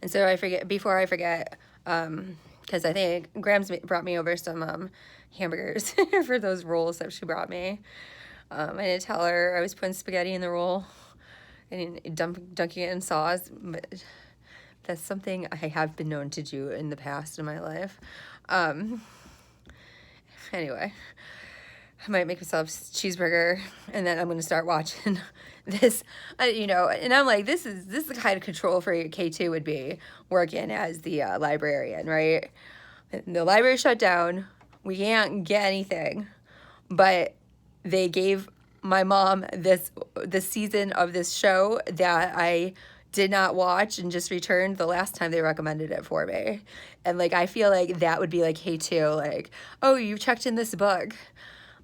And so before I forget, because I think Graham's brought me over some hamburgers for those rolls that she brought me. I didn't tell her I was putting spaghetti in the roll and dunking it in sauce, but that's something I have been known to do in the past in my life. Anyway, I might make myself cheeseburger, and then I'm going to start watching this, and I'm like, this is the kind of control freak K2 would be working as the librarian, right? The library shut down. We can't get anything, but they gave my mom this season of this show that I did not watch and just returned the last time they recommended it for me. And like I feel like that would be like, hey too, like, oh, you checked in this book.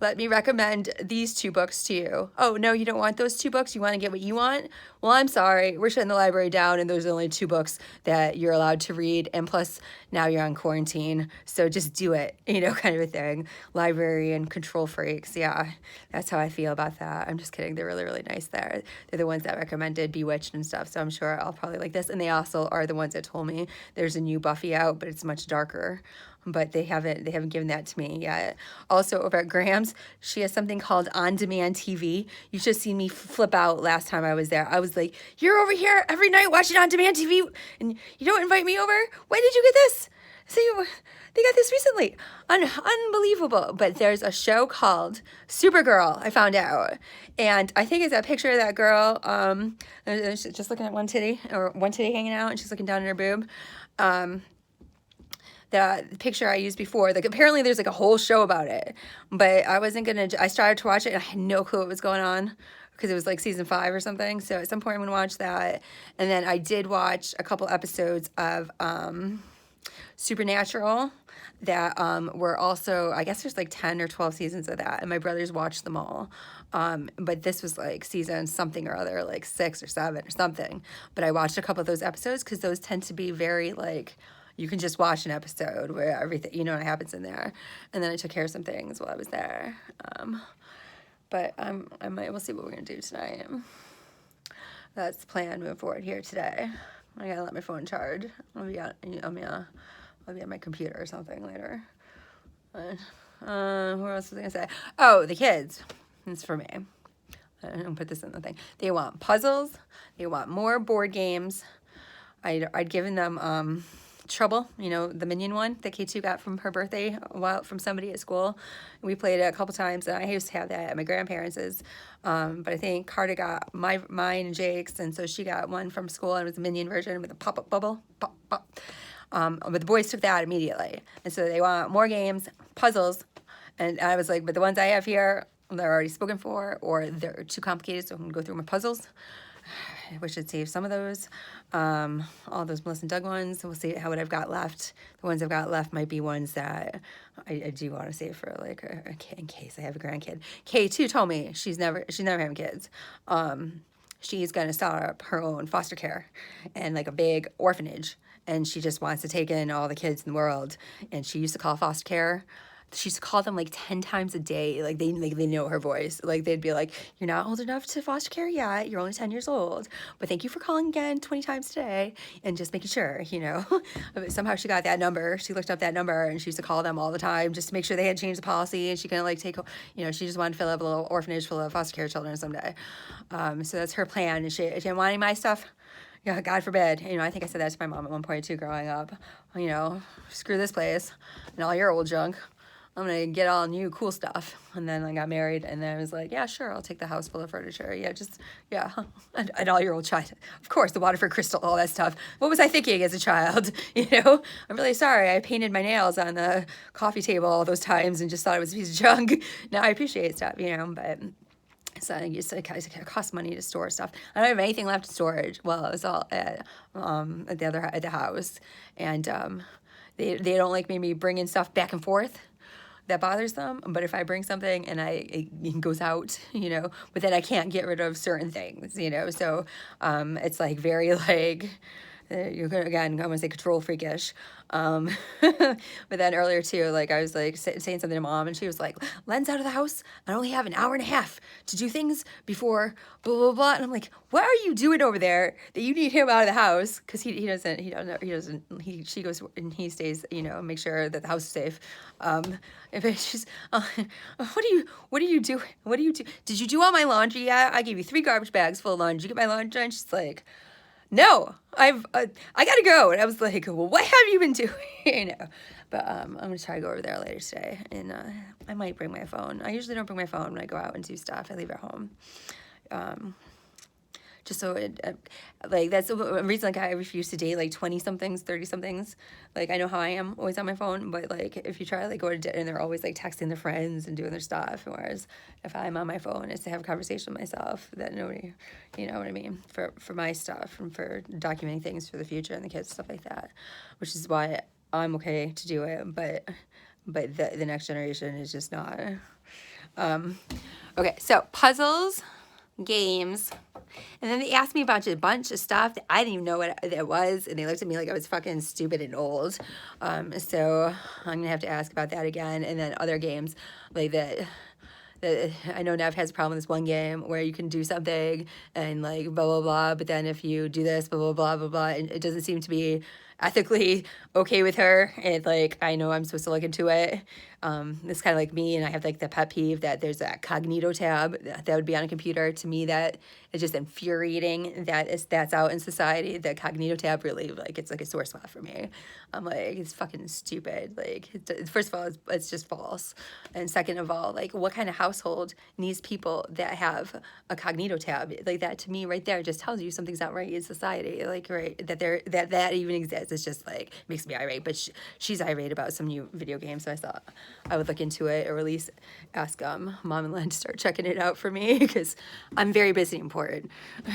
Let me recommend these 2 books to you. Oh, no, you don't want those 2 books? You want to get what you want? Well, I'm sorry. We're shutting the library down, and there's only 2 books that you're allowed to read. And plus, now you're on quarantine, so just do it, kind of a thing. Library and control freaks. Yeah, that's how I feel about that. I'm just kidding. They're really, really nice there. They're the ones that recommended Bewitched and stuff, so I'm sure I'll probably like this. And they also are the ones that told me there's a new Buffy out, but it's much darker. But they haven't given that to me yet. Also over at Graham's, she has something called on-demand TV. You should have seen me flip out last time I was there. I was like, you're over here every night watching on-demand TV and you don't invite me over? When did you get this? So they got this recently. Unbelievable. But there's a show called Supergirl, I found out. And I think it's a picture of that girl just looking at one titty hanging out, and she's looking down at her boob. The picture I used before, like apparently there's like a whole show about it, but I started to watch it and I had no clue what was going on because it was like season 5 or something. So at some point I'm going to watch that. And then I did watch a couple episodes of Supernatural that were also, I guess there's like 10 or 12 seasons of that, and my brothers watched them all. But this was like season something or other, like 6 or 7 or something. But I watched a couple of those episodes because those tend to be very like, you can just watch an episode where everything, what happens in there. And then I took care of some things while I was there. But we'll see what we're going to do tonight. That's the plan moving forward here today. I got to let my phone charge. I'll be on my computer or something later. What else was I going to say? Oh, the kids. It's for me. I'm going to put this in the thing. They want puzzles. They want more board games. I'd given them... Trouble, the Minion one that K2 got from her birthday from somebody at school. We played it a couple times, and I used to have that at my grandparents'. But I think Carter got mine and Jake's, and so she got one from school, and it was a Minion version with a pop-up bubble. Pop, pop. But the boys took that immediately. And so they want more games, puzzles, and I was like, but the ones I have here, they're already spoken for, or they're too complicated, so I'm going to go through my puzzles. I wish I'd save some of those, all those Melissa and Doug ones. We'll see what I've got left. The ones I've got left might be ones that I do want to save for like in case I have a grandkid. K2 told me she's never having kids. She's gonna start up her own foster care and like a big orphanage, and she just wants to take in all the kids in the world. And she used to call foster care. She used to call them like 10 times a day. Like they know her voice. Like they'd be like, you're not old enough to foster care yet. You're only 10 years old. But thank you for calling again 20 times today and just making sure, Somehow she got that number. She looked up that number and she used to call them all the time just to make sure they had changed the policy, and she can like take, she just wanted to fill up a little orphanage full of foster care children someday. So that's her plan. And she didn't want any of my stuff. Yeah, God forbid. I think I said that to my mom at one point too growing up. Screw this place and all your old junk. I'm going to get all new cool stuff. And then I got married, and then I was like, yeah, sure, I'll take the house full of furniture. Yeah, and all your old child. Of course, the Waterford crystal, all that stuff. What was I thinking as a child? I'm really sorry. I painted my nails on the coffee table all those times and just thought it was a piece of junk. Now I appreciate stuff, but... So it costs money to store stuff. I don't have anything left in storage. Well, it was all at the house, and they don't like me bringing stuff back and forth. That bothers them. But if I bring something and it goes out, but then I can't get rid of certain things, so it's like very like you're gonna, again, I'm gonna say control freakish. But then earlier too, like I was like saying something to mom, and she was like, "Len's out of the house. I only have an hour and a half to do things before blah blah blah." And I'm like, "What are you doing over there that you need him out of the house?" Because she goes and he stays, make sure that the house is safe. If she's, what do you do? What do you do? Did you do all my laundry yet? I gave you 3 garbage bags full of laundry. Did you get my laundry done? She's like, no, I gotta go. And I was like, well, what have you been doing? But I'm gonna try to go over there later today, and I might bring my phone. I usually don't bring my phone when I go out and do stuff. I leave it at home. Just so like, that's a reason, like, I refuse to date like 20 somethings, 30 somethings. Like, I know how I am, always on my phone, but like if you try to like go to dinner and they're always like texting their friends and doing their stuff, whereas if I'm on my phone, it's to have a conversation with myself that nobody, you know what I mean, for my stuff and for documenting things for the future and the kids, stuff like that, which is why I'm okay to do it, but the next generation is just not. Okay, so puzzles, games, and then they asked me about a bunch of stuff that I didn't even know what it was, and they looked at me like I was fucking stupid and old. So I'm gonna have to ask about that again, and then other games like that. I know Nev has a problem with this one game where you can do something and like blah blah blah, but then if you do this blah blah blah blah blah, and it doesn't seem to be ethically okay with her. And like, I know I'm supposed to look into it. It's kind of like me, and I have like the pet peeve that there's that cognito tab that would be on a computer. To me, that is just infuriating that's out in society. The cognito tab really, like, it's like a sore spot for me. I'm like, it's fucking stupid. Like, first of all, it's just false. And second of all, like, what kind of household needs people that have a cognito tab? Like, that to me right there just tells you something's not right in society. Like, right, that even exists. It's just like, makes me irate. But she's irate about some new video game, so I thought I would look into it, or at least ask Mom and Len to start checking it out for me, because I'm very busy and important.